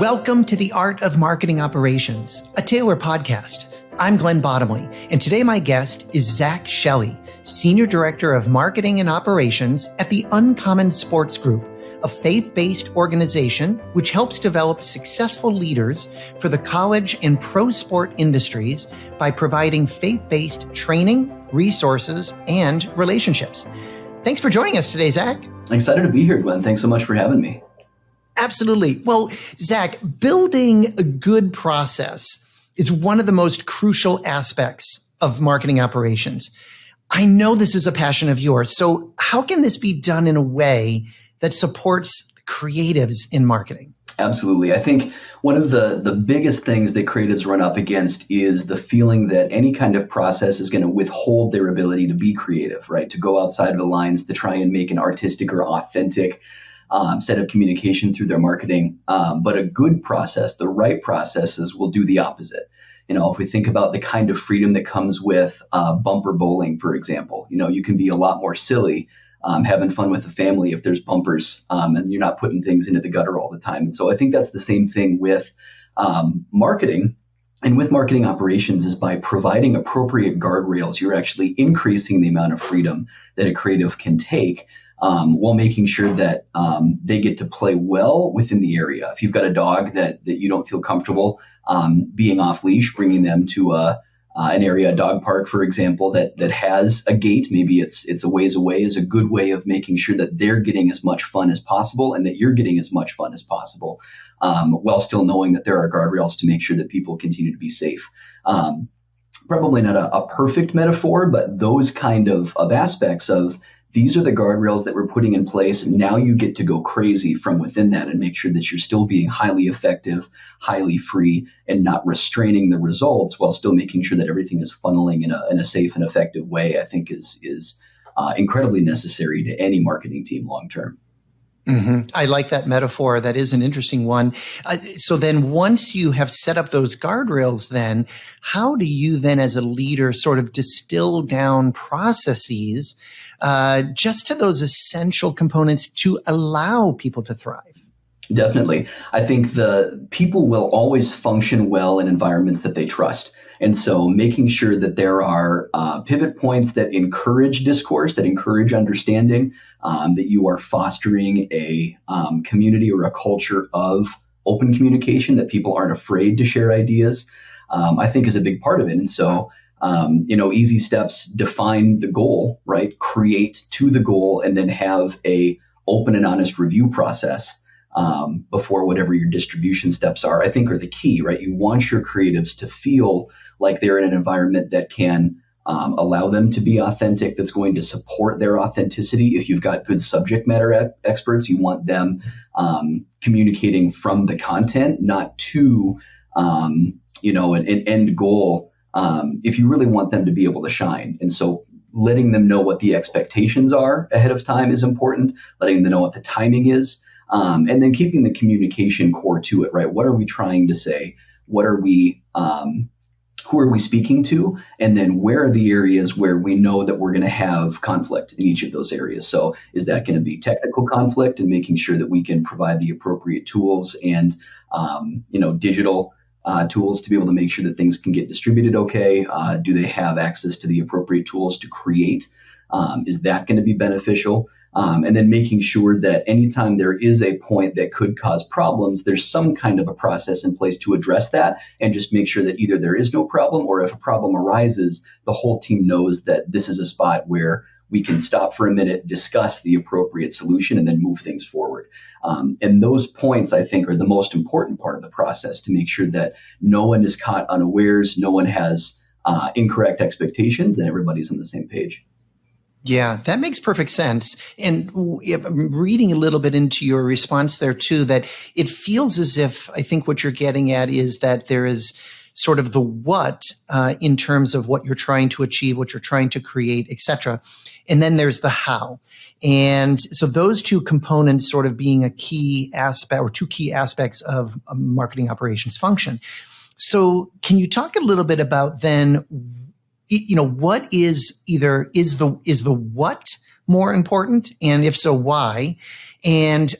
Welcome to the Art of Marketing Operations, a Taylor podcast. I'm Glenn Bottomley, and today my guest is Zach Shelley, Senior Director of Marketing and Operations at the Uncommon Sports Group, a faith-based organization which helps develop successful leaders for the college and pro sport industries by providing faith-based training, resources, and relationships. Thanks for joining us today, Zach. I'm excited to be here, Glenn. Thanks so much for having me. Absolutely. Well, Zach, building a good process is one of the most crucial aspects of marketing operations. I know this is a passion of yours. So how can this be done in a way that supports creatives in marketing? Absolutely. I think one of the biggest things that creatives run up against is the feeling that any kind of process is going to withhold their ability to be creative, right? To go outside of the lines to try and make an artistic or authentic set of communication through their marketing. But a good process, the right processes will do the opposite. You know, if we think about the kind of freedom that comes with bumper bowling, for example, you can be a lot more silly having fun with the family if there's bumpers and you're not putting things into the gutter all the time. And so I think that's the same thing with marketing. And with marketing operations is by providing appropriate guardrails, you're actually increasing the amount of freedom that a creative can take while making sure that they get to play well within the area. If you've got a dog that you don't feel comfortable being off leash, bringing them to an area, a dog park, for example, that has a gate, maybe it's a ways away, is a good way of making sure that they're getting as much fun as possible and that you're getting as much fun as possible, while still knowing that there are guardrails to make sure that people continue to be safe. Probably not a perfect metaphor, but those kind of aspects of these are the guardrails that we're putting in place. Now you get to go crazy from within that and make sure that you're still being highly effective, highly free, and not restraining the results while still making sure that everything is funneling in a safe and effective way, I think is incredibly necessary to any marketing team long term. Mm-hmm. I like that metaphor. That is an interesting one. So then once you have set up those guardrails, then how do you then as a leader sort of distill down processes just to those essential components to allow people to thrive? Definitely. I think the people will always function well in environments that they trust. And so making sure that there are pivot points that encourage discourse, that encourage understanding, that you are fostering a community or a culture of open communication, that people aren't afraid to share ideas, I think is a big part of it. And so easy steps: define the goal, right? Create to the goal, and then have a open and honest review process before whatever your distribution steps are, I think are the key, right? You want your creatives to feel like they're in an environment that can allow them to be authentic, that's going to support their authenticity. If you've got good subject matter experts, you want them communicating from the content, not to, an end goal. If you really want them to be able to shine. And so letting them know what the expectations are ahead of time is important, letting them know what the timing is, and then keeping the communication core to it, right? What are we trying to say? What are we, who are we speaking to? And then where are the areas where we know that we're going to have conflict in each of those areas? So is that going to be technical conflict and making sure that we can provide the appropriate tools and, digital tools to be able to make sure that things can get distributed okay? Do they have access to the appropriate tools to create? Is that going to be beneficial? And then making sure that anytime there is a point that could cause problems, there's some kind of a process in place to address that and just make sure that either there is no problem, or if a problem arises, the whole team knows that this is a spot where we can stop for a minute, discuss the appropriate solution, and then move things forward. And those points, I think, are the most important part of the process to make sure that no one is caught unawares, no one has incorrect expectations, that everybody's on the same page. Yeah, that makes perfect sense. And I'm reading a little bit into your response there too, that it feels as if I think what you're getting at is that there is sort of the what in terms of what you're trying to achieve, what you're trying to create, et cetera. And then there's the how. And so those two components sort of being a key aspect or two key aspects of a marketing operations function. So can you talk a little bit about then, what is the what more important? And if so, why? And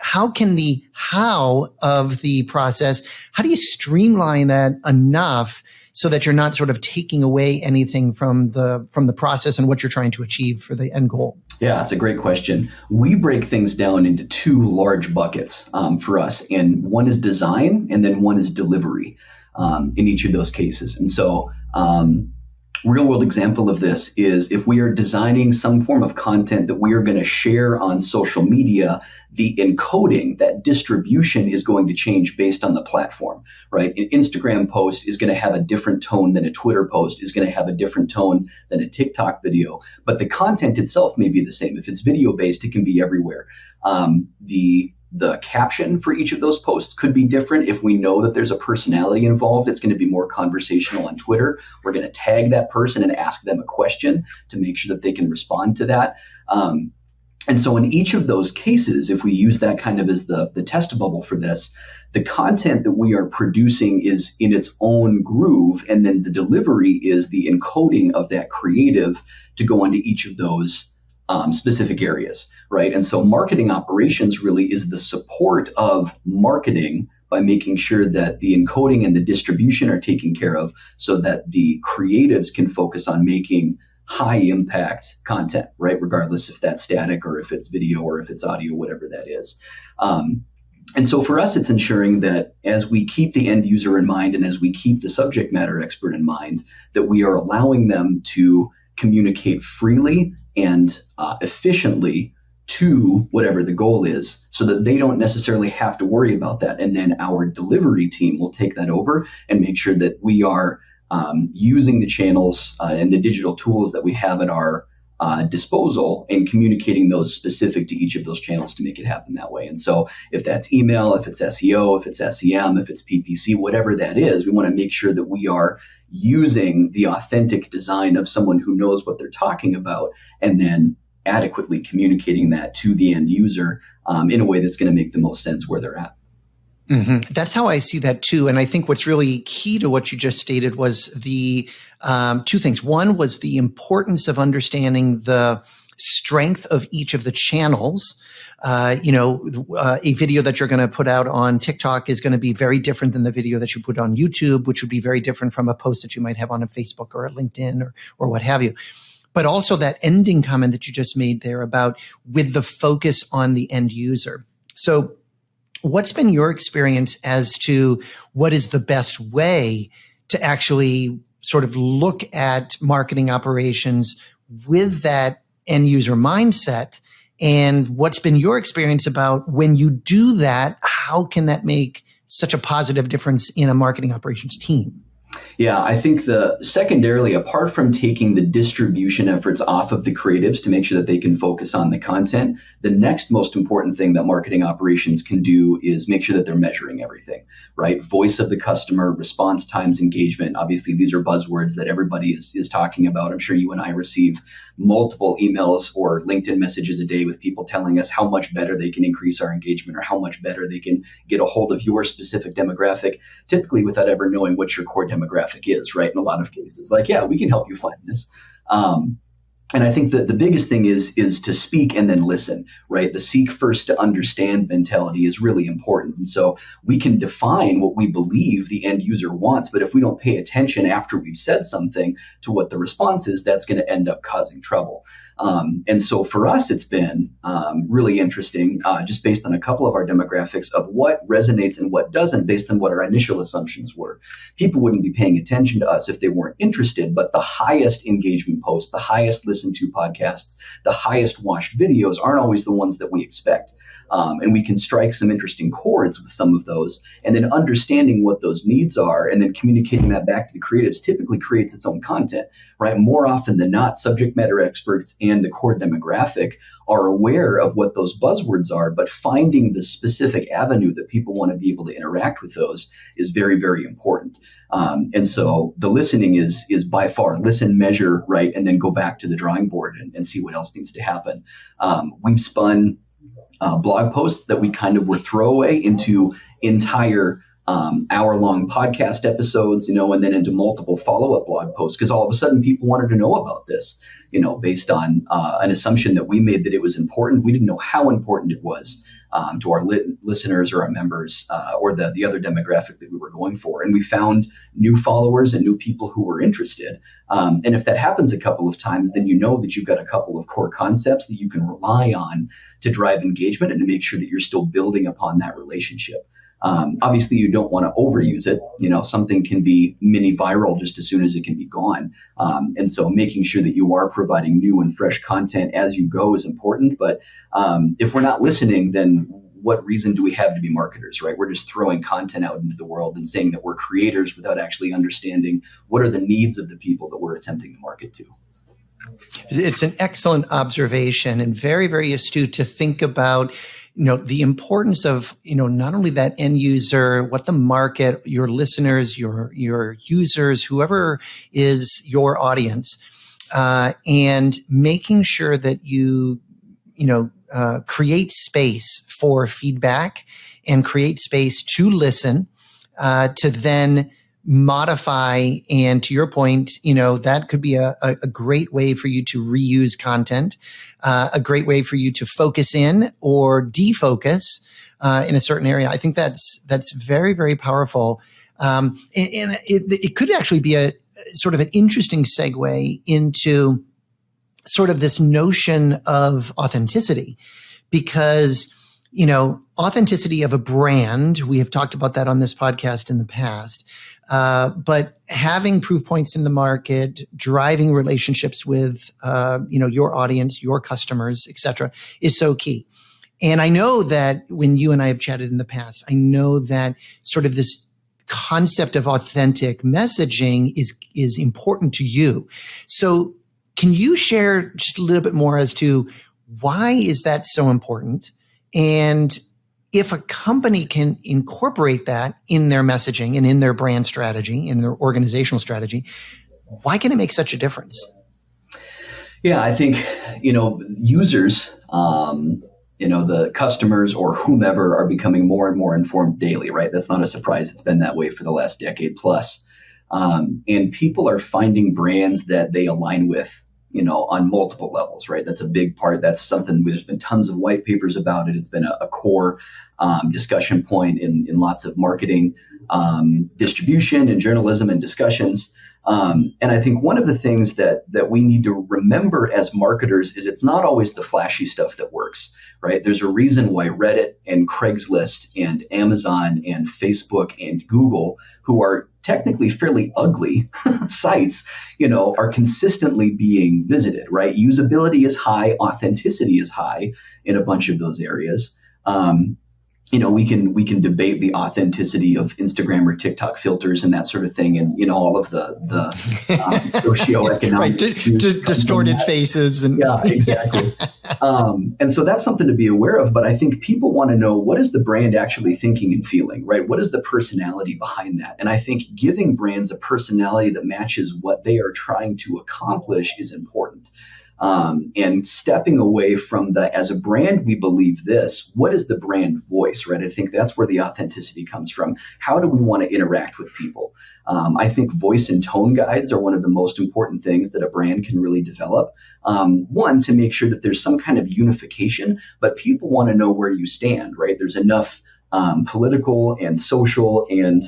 how can the how of the process, how do you streamline that enough so that you're not sort of taking away anything from the process and what you're trying to achieve for the end goal? Yeah, it's a great question. We break things down into two large buckets for us, and one is design and then one is delivery in each of those cases. And so real world example of this is if we are designing some form of content that we are going to share on social media, the encoding, that distribution is going to change based on the platform, right? An Instagram post is going to have a different tone than a Twitter post, is going to have a different tone than a TikTok video, but the content itself may be the same. If it's video based, it can be everywhere. The caption for each of those posts could be different. If we know that there's a personality involved, it's going to be more conversational on Twitter. We're going to tag that person and ask them a question to make sure that they can respond to that. And so in each of those cases, if we use that kind of as the test bubble for this, the content that we are producing is in its own groove, and then the delivery is the encoding of that creative to go into each of those specific areas, right? And so marketing operations really is the support of marketing by making sure that the encoding and the distribution are taken care of so that the creatives can focus on making high impact content, right? Regardless if that's static or if it's video or if it's audio, whatever that is. And so for us, it's ensuring that as we keep the end user in mind and as we keep the subject matter expert in mind, that we are allowing them to communicate freely and efficiently to whatever the goal is so that they don't necessarily have to worry about that. And then our delivery team will take that over and make sure that we are using the channels and the digital tools that we have at our disposal and communicating those specific to each of those channels to make it happen that way. And so if that's email, if it's SEO, if it's SEM, if it's PPC, whatever that is, we want to make sure that we are using the authentic design of someone who knows what they're talking about and then adequately communicating that to the end user in a way that's going to make the most sense where they're at. Mm-hmm. That's how I see that too. And I think what's really key to what you just stated was the two things. One was the importance of understanding the strength of each of the channels. A video that you're going to put out on TikTok is going to be very different than the video that you put on YouTube, which would be very different from a post that you might have on a Facebook or a LinkedIn or what have you. But also that ending comment that you just made there about with the focus on the end user. So what's been your experience as to what is the best way to actually sort of look at marketing operations with that end user mindset? And what's been your experience about when you do that, how can that make such a positive difference in a marketing operations team? Yeah, I think secondarily, apart from taking the distribution efforts off of the creatives to make sure that they can focus on the content, the next most important thing that marketing operations can do is make sure that they're measuring everything, right? Voice of the customer, response times, engagement. Obviously, these are buzzwords that everybody is talking about. I'm sure you and I receive multiple emails or LinkedIn messages a day with people telling us how much better they can increase our engagement or how much better they can get a hold of your specific demographic, typically without ever knowing what your core demographic is, right? In a lot of cases, like, yeah, we can help you find this. And I think that the biggest thing is to speak and then listen, right? The seek first to understand mentality is really important. And so we can define what we believe the end user wants, but if we don't pay attention after we've said something to what the response is, that's going to end up causing trouble. And so for us, it's been really interesting, just based on a couple of our demographics of what resonates and what doesn't based on what our initial assumptions were. People wouldn't be paying attention to us if they weren't interested, but the highest engagement posts, the highest listened to podcasts, the highest watched videos aren't always the ones that we expect. And we can strike some interesting chords with some of those, and then understanding what those needs are and then communicating that back to the creatives typically creates its own content, right? More often than not, subject matter experts and the core demographic are aware of what those buzzwords are, but finding the specific avenue that people want to be able to interact with those is very, very important. And so the listening is by far listen, measure, right, and then go back to the drawing board and see what else needs to happen. We've spun blog posts that we kind of were throwaway into entire hour-long podcast episodes, and then into multiple follow-up blog posts, because all of a sudden people wanted to know about this, based on an assumption that we made that it was important. We didn't know how important it was to our listeners or our members or the other demographic that we were going for. And we found new followers and new people who were interested. And if that happens a couple of times, then you know that you've got a couple of core concepts that you can rely on to drive engagement and to make sure that you're still building upon that relationship. Obviously, you don't want to overuse it. Something can be mini viral just as soon as it can be gone. And so making sure that you are providing new and fresh content as you go is important. But if we're not listening, then what reason do we have to be marketers, right? We're just throwing content out into the world and saying that we're creators without actually understanding what are the needs of the people that we're attempting to market to. It's an excellent observation and very, very astute to think about the importance of, not only that end user, what the market, your listeners, your users, whoever is your audience, and making sure that you create space for feedback and create space to listen, to then modify. And to your point, that could be a great way for you to reuse content, a great way for you to focus in or defocus in a certain area. I think that's very, very powerful. And it could actually be a sort of an interesting segue into sort of this notion of authenticity, because authenticity of a brand, we have talked about that on this podcast in the past. But having proof points in the market, driving relationships with, your audience, your customers, et cetera, is so key. And I know that when you and I have chatted in the past, I know that sort of this concept of authentic messaging is important to you. So can you share just a little bit more as to why is that so important? And if a company can incorporate that in their messaging and in their brand strategy, in their organizational strategy, why can it make such a difference? Yeah, I think, users, the customers or whomever are becoming more and more informed daily, right? That's not a surprise. It's been that way for the last decade plus. And people are finding brands that they align with, on multiple levels, right? That's a big part. That's something there's been tons of white papers about it. It's been a core discussion point in lots of marketing, distribution and journalism and discussions. And I think one of the things that we need to remember as marketers is it's not always the flashy stuff that works, right? There's a reason why Reddit and Craigslist and Amazon and Facebook and Google, who are technically fairly ugly sites, are consistently being visited, right? Usability is high, authenticity is high in a bunch of those areas. We can debate the authenticity of Instagram or TikTok filters and that sort of thing, and all of the socioeconomic right, distorted faces and yeah, exactly. And so that's something to be aware of. But I think people want to know, what is the brand actually thinking and feeling, right? What is the personality behind that? And I think giving brands a personality that matches what they are trying to accomplish is important. And stepping away from as a brand, we believe this. What is the brand voice, right? I think that's where the authenticity comes from. How do we want to interact with people? I think voice and tone guides are one of the most important things that a brand can really develop. One, to make sure that there's some kind of unification, but people want to know where you stand, right? There's enough political and social and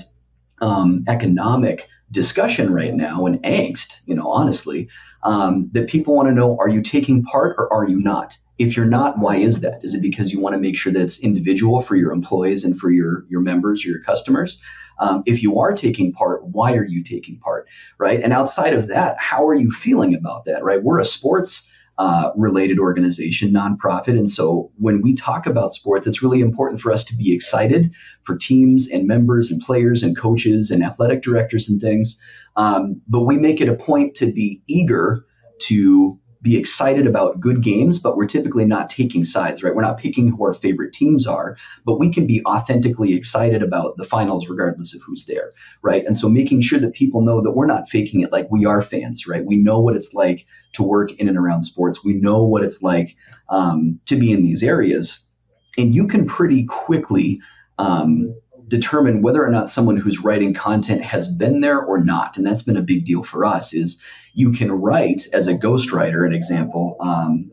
economic discussion right now and angst, honestly, that people want to know, are you taking part or are you not? If you're not, why is that? Is it because you want to make sure that it's individual for your employees and for your members, your customers? If you are taking part, why are you taking part, right? And outside of that, how are you feeling about that, right? We're a sports related organization, nonprofit. And so when we talk about sports, it's really important for us to be excited for teams and members and players and coaches and athletic directors and things. But we make it a point to be eager to be excited about good games, but we're typically not taking sides, right? We're not picking who our favorite teams are, but we can be authentically excited about the finals regardless of who's there, right? And so making sure that people know that we're not faking it, like we are fans, right? We know what it's like to work in and around sports. We know what it's like to be in these areas. And you can pretty quickly determine whether or not someone who's writing content has been there or not. And that's been a big deal for us is you can write as a ghostwriter, an example.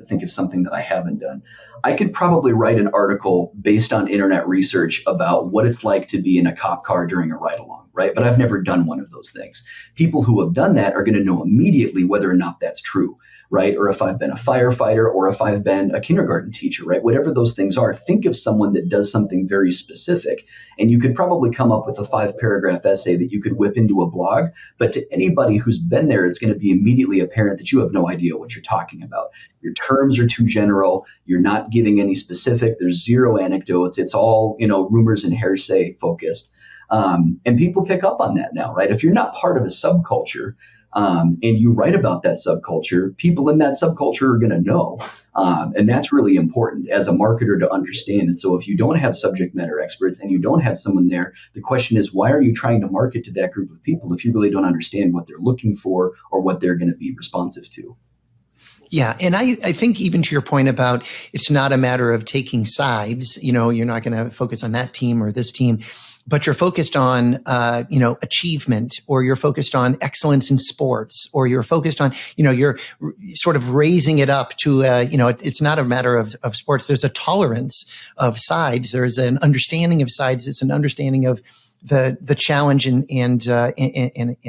Think of something that I haven't done. I could probably write an article based on internet research about what it's like to be in a cop car during a ride along, right? But I've never done one of those things. People who have done that are going to know immediately whether or not that's true, right? Or if I've been a firefighter or if I've been a kindergarten teacher, right? Whatever those things are, think of someone that does something very specific. And you could probably come up with a 5-paragraph essay that you could whip into a blog. But to anybody who's been there, it's going to be immediately apparent that you have no idea what you're talking about. Your terms are too general. You're not giving any specific. There's zero anecdotes. It's all, rumors and hearsay focused. And people pick up on that now, right? If you're not part of a subculture, and you write about that subculture, people in that subculture are going to know. And that's really important as a marketer to understand. And so if you don't have subject matter experts and you don't have someone there, the question is, why are you trying to market to that group of people if you really don't understand what they're looking for or what they're going to be responsive to? Yeah. And I think even to your point about it's not a matter of taking sides, you're not going to focus on that team or this team, but you're focused on, achievement, or you're focused on excellence in sports, or you're focused on, you're sort of raising it up to, it's not a matter of sports. There's a tolerance of sides. There's an understanding of sides. It's an understanding of the challenge and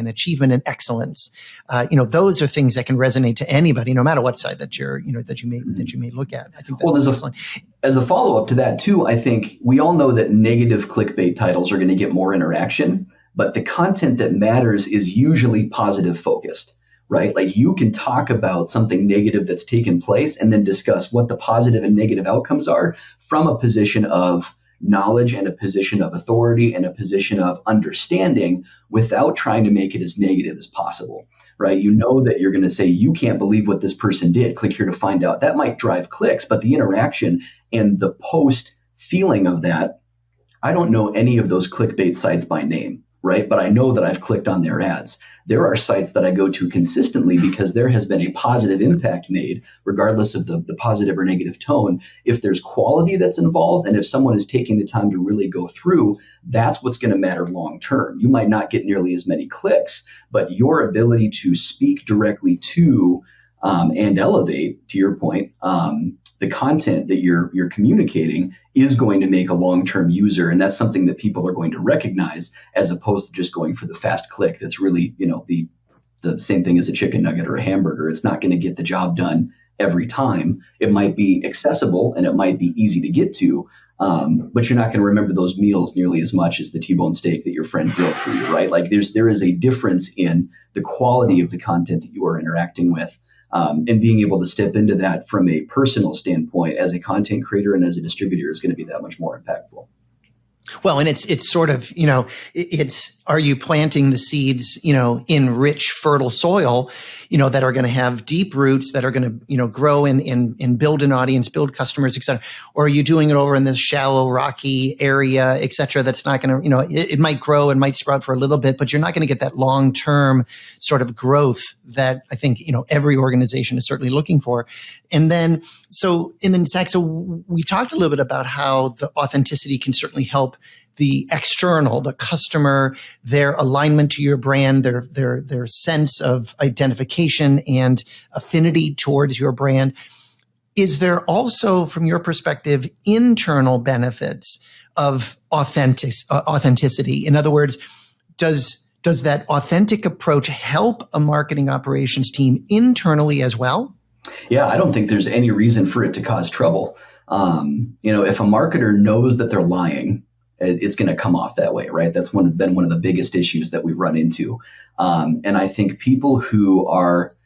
achievement and excellence. Those are things that can resonate to anybody, no matter what side that you may look at. I think that's excellent. As a follow-up to that too, I think we all know that negative clickbait titles are going to get more interaction, but the content that matters is usually positive focused, right? Like you can talk about something negative that's taken place and then discuss what the positive and negative outcomes are from a position of knowledge and a position of authority and a position of understanding without trying to make it as negative as possible, right? You know that you're going to say, you can't believe what this person did. Click here to find out. That might drive clicks, but the interaction and the post feeling of that, I don't know any of those clickbait sites by name, right? But I know that I've clicked on their ads. There are sites that I go to consistently because there has been a positive impact made, regardless of the positive or negative tone. If there's quality that's involved and if someone is taking the time to really go through, that's what's going to matter long term. You might not get nearly as many clicks, but your ability to speak directly to and elevate, to your point, the content that you're communicating is going to make a long-term user. And that's something that people are going to recognize as opposed to just going for the fast click. That's really, the same thing as a chicken nugget or a hamburger. It's not going to get the job done every time. It might be accessible and it might be easy to get to, but you're not going to remember those meals nearly as much as the T-bone steak that your friend grilled for you, right? Like there is a difference in the quality of the content that you are interacting with. And being able to step into that from a personal standpoint as a content creator and as a distributor is going to be that much more impactful. Well, and it's sort of, are you planting the seeds, in rich, fertile soil, that are going to have deep roots, that are going to, grow and build an audience, build customers, et cetera? Or are you doing it over in this shallow, rocky area, et cetera, that's not going to, it might grow and might sprout for a little bit, but you're not going to get that long-term sort of growth that I think, every organization is certainly looking for. And then Zach, so we talked a little bit about how the authenticity can certainly help the external, the customer, their alignment to your brand, their sense of identification and affinity towards your brand. Is there also, from your perspective, internal benefits of authenticity? In other words, does that authentic approach help a marketing operations team internally as well? Yeah, I don't think there's any reason for it to cause trouble. If a marketer knows that they're lying, it's going to come off that way, right? That's been one of the biggest issues that we run into. And I think people who are,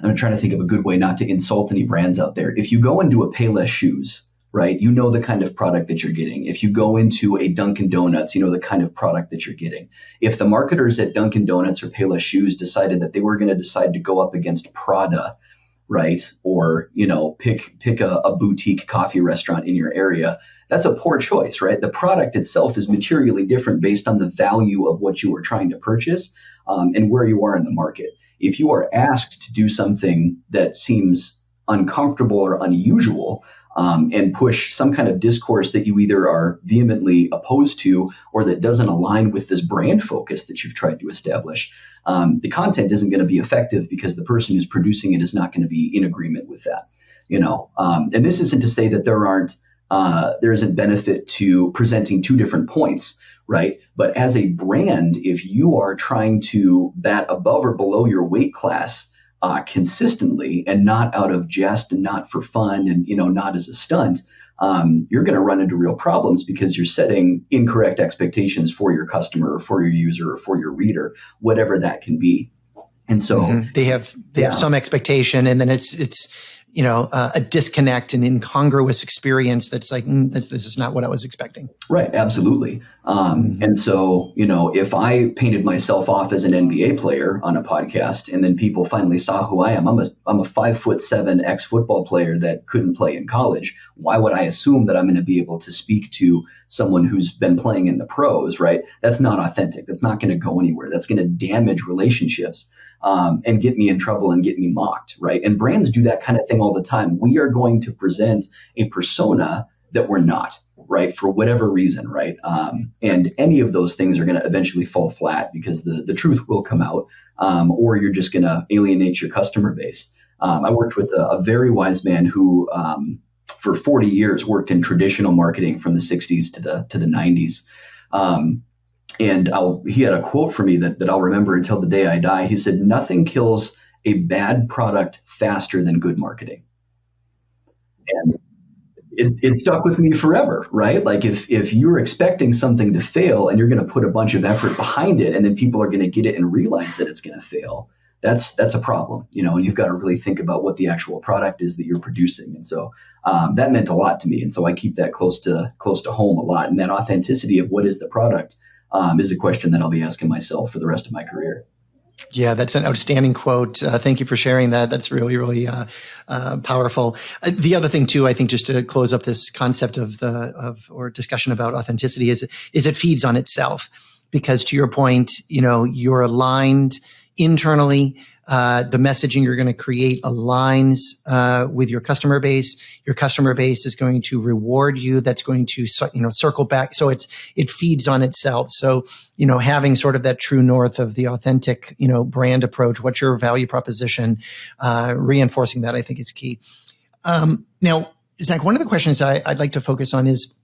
I'm trying to think of a good way not to insult any brands out there. If you go into a Payless shoes, right, you know the kind of product that you're getting. If you go into a Dunkin' Donuts, you know the kind of product that you're getting. If the marketers at Dunkin' Donuts or Payless shoes decided that they were going to decide to go up against Prada, right, or pick a boutique coffee restaurant in your area, that's a poor choice, right? The product itself is materially different based on the value of what you are trying to purchase and where you are in the market. If you are asked to do something that seems uncomfortable or unusual, and push some kind of discourse that you either are vehemently opposed to or that doesn't align with this brand focus that you've tried to establish, the content isn't going to be effective because the person who's producing it is not going to be in agreement with that. And this isn't to say that there isn't benefit to presenting two different points, right? But as a brand, if you are trying to bat above or below your weight class consistently and not out of jest and not for fun and, not as a stunt, you're going to run into real problems because you're setting incorrect expectations for your customer or for your user or for your reader, whatever that can be. And so they have some expectation, and then it's a disconnect, an incongruous experience that's like, this is not what I was expecting. Right. Absolutely. And so, if I painted myself off as an NBA player on a podcast and then people finally saw who I am, I'm a 5'7" ex-football player that couldn't play in college. Why would I assume that I'm going to be able to speak to someone who's been playing in the pros, right? That's not authentic. That's not going to go anywhere. That's going to damage relationships. And get me in trouble and get me mocked, right? And brands do that kind of thing all the time. We are going to present a persona that we're not, right? For whatever reason, right? And any of those things are going to eventually fall flat because the truth will come out, or you're just going to alienate your customer base. I worked with a very wise man who, for 40 years, worked in traditional marketing from the 60s to the 90s. And he had a quote for me that I'll remember until the day I die. He said, "Nothing kills a bad product faster than good marketing." And it stuck with me forever, right? Like if you're expecting something to fail and you're going to put a bunch of effort behind it and then people are going to get it and realize that it's going to fail, that's a problem, and you've got to really think about what the actual product is that you're producing. And so that meant a lot to me. And so I keep that close to home a lot. And that authenticity of what is the product is a question that I'll be asking myself for the rest of my career. Yeah, that's an outstanding quote. Thank you for sharing that. That's really, really powerful. The other thing too, I think, just to close up this concept or discussion about authenticity is it feeds on itself, because to your point, you're aligned internally. The messaging you're going to create aligns with your customer base. Your customer base is going to reward you. That's going to circle back. So it feeds on itself. So having sort of that true north of the authentic brand approach. What's your value proposition? Reinforcing that, I think, is key. Now, Zach, one of the questions I'd like to focus on is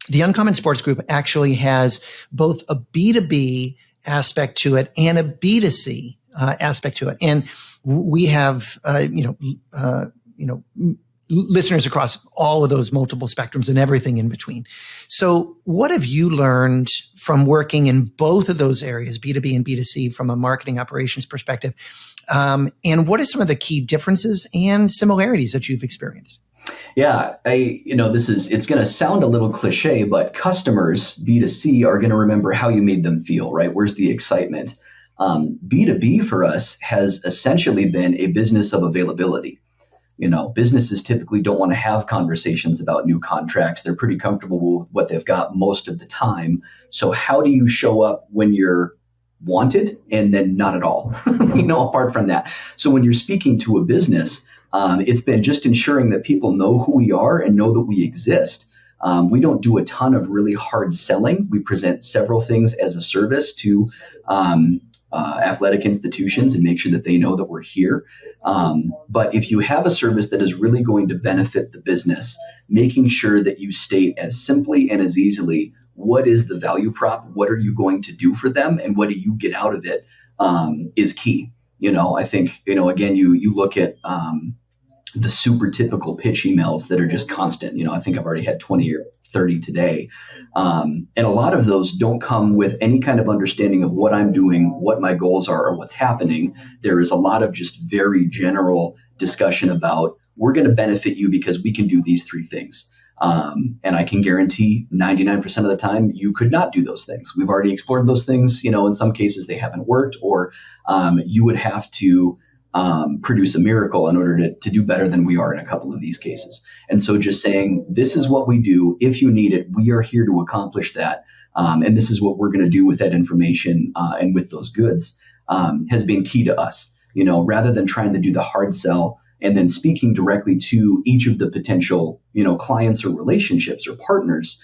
the Uncommon Sports Group actually has both a B2B aspect to it and a B2C aspect to it. And we have, listeners across all of those multiple spectrums and everything in between. So what have you learned from working in both of those areas, B2B and B2C, from a marketing operations perspective? And what are some of the key differences and similarities that you've experienced? Yeah, it's going to sound a little cliche, but customers, B2C, are going to remember how you made them feel, right? Where's the excitement? B2B for us has essentially been a business of availability. Businesses typically don't want to have conversations about new contracts. They're pretty comfortable with what they've got most of the time. So how do you show up when you're wanted and then not at all, apart from that? So when you're speaking to a business, it's been just ensuring that people know who we are and know that we exist. We don't do a ton of really hard selling. We present several things as a service to athletic institutions and make sure that they know that we're here. But if you have a service that is really going to benefit the business, making sure that you state as simply and as easily, what is the value prop? What are you going to do for them? And what do you get out of it is key. I think, again, you look at the super typical pitch emails that are just constant. I think I've already had 20 or 30 today. And a lot of those don't come with any kind of understanding of what I'm doing, what my goals are, or what's happening. There is a lot of just very general discussion about, we're going to benefit you because we can do these three things. And I can guarantee 99% of the time you could not do those things. We've already explored those things. In some cases they haven't worked, or you would have to produce a miracle in order to do better than we are in a couple of these cases. And so just saying, this is what we do. If you need it, we are here to accomplish that. And this is what we're going to do with that information and with those goods has been key to us. Rather than trying to do the hard sell, and then speaking directly to each of the potential, clients or relationships or partners,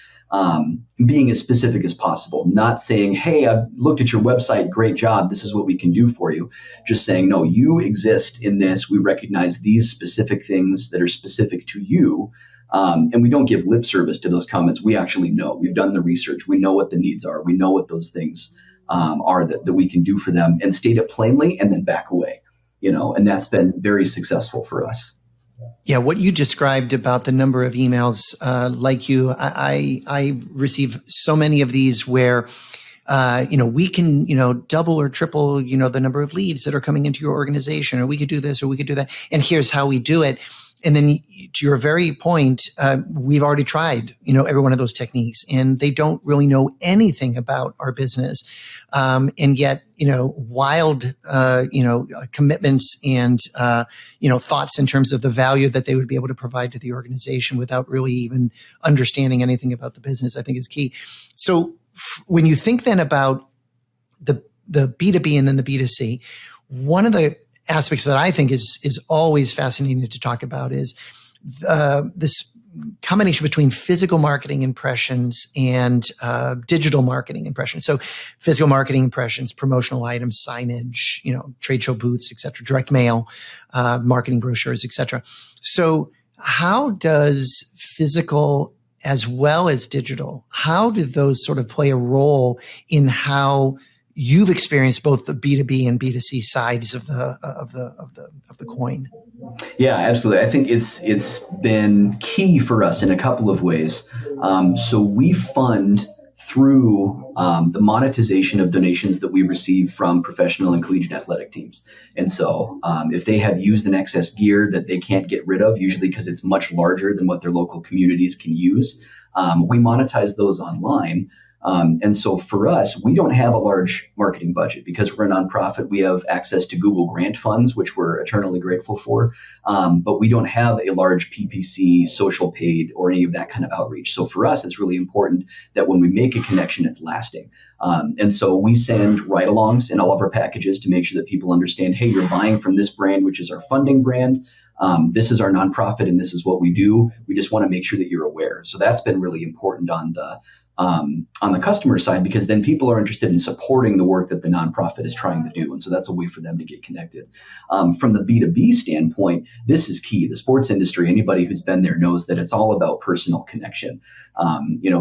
being as specific as possible, not saying, hey, I've looked at your website, great job, this is what we can do for you. Just saying, no, you exist in this. We recognize these specific things that are specific to you. And we don't give lip service to those comments. We actually know. We've done the research. We know what the needs are. We know what those things are that we can do for them, and state it plainly and then back away. And that's been very successful for us. Yeah, what you described about the number of emails, like you, I receive so many of these where, we can, double or triple, the number of leads that are coming into your organization, or we could do this, or we could do that. And here's how we do it. And then to your very point, we've already tried, every one of those techniques, and they don't really know anything about our business. And yet, wild, commitments and, thoughts in terms of the value that they would be able to provide to the organization without really even understanding anything about the business, I think is key. So when you think then about the B2B and then the B2C, one of the aspects that I think is always fascinating to talk about is this combination between physical marketing impressions and digital marketing impressions. So physical marketing impressions, promotional items, signage, trade show booths, et cetera, direct mail, marketing brochures, et cetera. So how does physical as well as digital, how do those sort of play a role in how you've experienced both the B2B and B2C sides of the coin? Yeah, absolutely. I think it's been key for us in a couple of ways. So we fund through the monetization of donations that we receive from professional and collegiate athletic teams. And so if they have used an excess gear that they can't get rid of, usually because it's much larger than what their local communities can use, we monetize those online. And so for us, we don't have a large marketing budget because we're a nonprofit. We have access to Google grant funds, which we're eternally grateful for. But we don't have a large PPC, social paid, or any of that kind of outreach. So for us, it's really important that when we make a connection, it's lasting. And so we send ride-alongs in all of our packages to make sure that people understand, hey, you're buying from this brand, which is our funding brand. This is our nonprofit and this is what we do. We just want to make sure that you're aware. So that's been really important on the customer side, because then people are interested in supporting the work that the nonprofit is trying to do. And so that's a way for them to get connected. From the B2B standpoint, this is key. The sports industry, anybody who's been there knows that it's all about personal connection.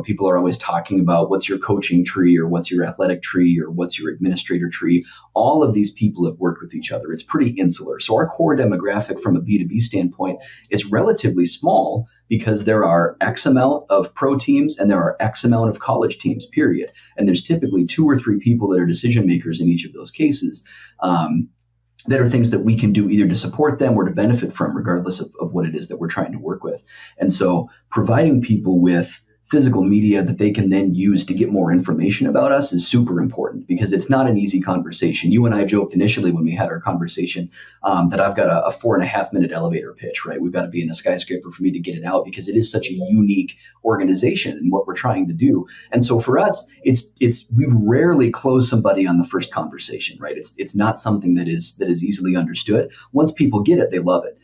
People are always talking about what's your coaching tree or what's your athletic tree or what's your administrator tree. All of these people have worked with each other. It's pretty insular. So our core demographic from a B2B standpoint is relatively small, because there are X amount of pro teams and there are X amount of college teams, period. And there's typically 2 or 3 people that are decision makers in each of those cases, that are things that we can do either to support them or to benefit from, regardless of what it is that we're trying to work with. And so providing people with physical media that they can then use to get more information about us is super important, because it's not an easy conversation. You and I joked initially when we had our conversation that I've got a 4.5-minute elevator pitch, right? We've got to be in a skyscraper for me to get it out, because it is such a unique organization and what we're trying to do. And so for us, we rarely close somebody on the first conversation, right? It's not something that is easily understood. Once people get it, they love it.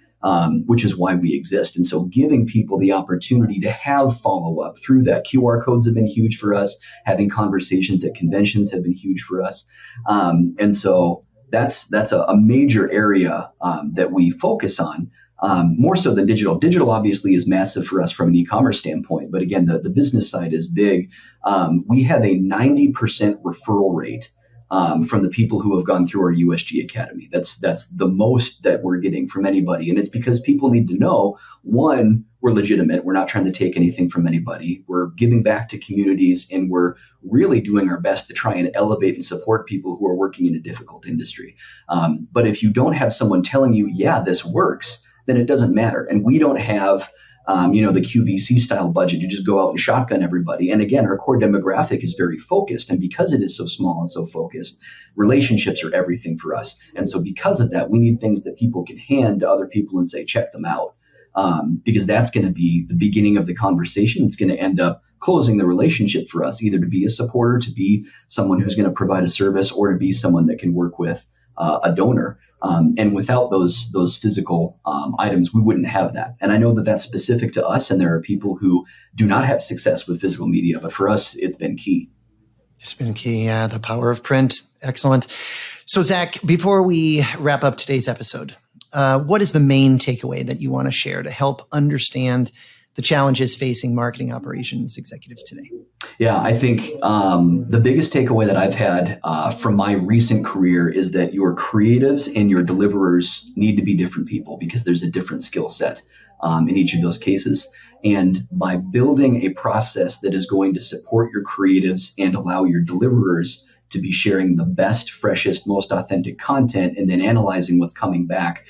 Which is why we exist. And so giving people the opportunity to have follow-up through that. QR codes have been huge for us. Having conversations at conventions have been huge for us. And so that's a major area that we focus on, more so than digital. Digital obviously is massive for us from an e-commerce standpoint. But again, the business side is big. We have a 90% referral rate from the people who have gone through our USG Academy. That's the most that we're getting from anybody. And it's because people need to know, one, we're legitimate. We're not trying to take anything from anybody. We're giving back to communities, and we're really doing our best to try and elevate and support people who are working in a difficult industry. But if you don't have someone telling you, yeah, this works, then it doesn't matter. And we don't have the QVC style budget to just go out and shotgun everybody. And again, our core demographic is very focused. And because it is so small and so focused, relationships are everything for us. And so because of that, we need things that people can hand to other people and say, check them out. Because that's going to be the beginning of the conversation. It's going to end up closing the relationship for us, either to be a supporter, to be someone who's going to provide a service, or to be someone that can work with a donor. And without those physical items, we wouldn't have that. And I know that that's specific to us, and there are people who do not have success with physical media, but for us, it's been key. It's been key. Yeah, the power of print. Excellent. So, Zach, before we wrap up today's episode, what is the main takeaway that you want to share to help understand the challenges facing marketing operations executives today? Yeah, I think the biggest takeaway that I've had from my recent career is that your creatives and your deliverers need to be different people, because there's a different skill set in each of those cases. And by building a process that is going to support your creatives and allow your deliverers to be sharing the best, freshest, most authentic content, and then analyzing what's coming back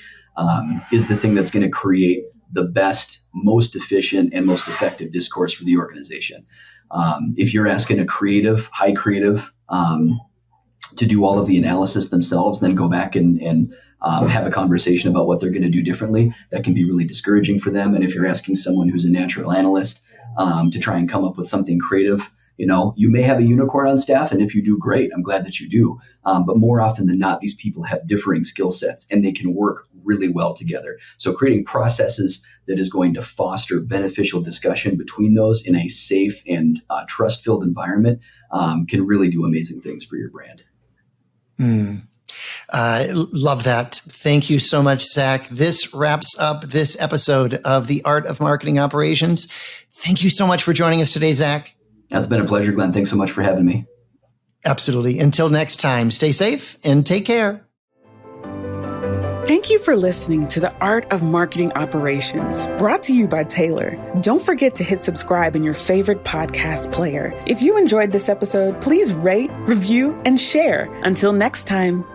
is the thing that's going to create the best, most efficient, and most effective discourse for the organization. If you're asking a creative, high creative, to do all of the analysis themselves, then go back and have a conversation about what they're going to do differently, that can be really discouraging for them. And if you're asking someone who's a natural analyst to try and come up with something creative, you may have a unicorn on staff, and if you do, great. I'm glad that you do. But more often than not, these people have differing skill sets, and they can work really well together. So creating processes that is going to foster beneficial discussion between those in a safe and trust-filled environment can really do amazing things for your brand. Love that. Thank you so much, Zach. This wraps up this episode of The Art of Marketing Operations. Thank you so much for joining us today, Zach. That's been a pleasure, Glenn. Thanks so much for having me. Absolutely. Until next time, stay safe and take care. Thank you for listening to The Art of Marketing Operations, brought to you by Taylor. Don't forget to hit subscribe in your favorite podcast player. If you enjoyed this episode, please rate, review, and share. Until next time.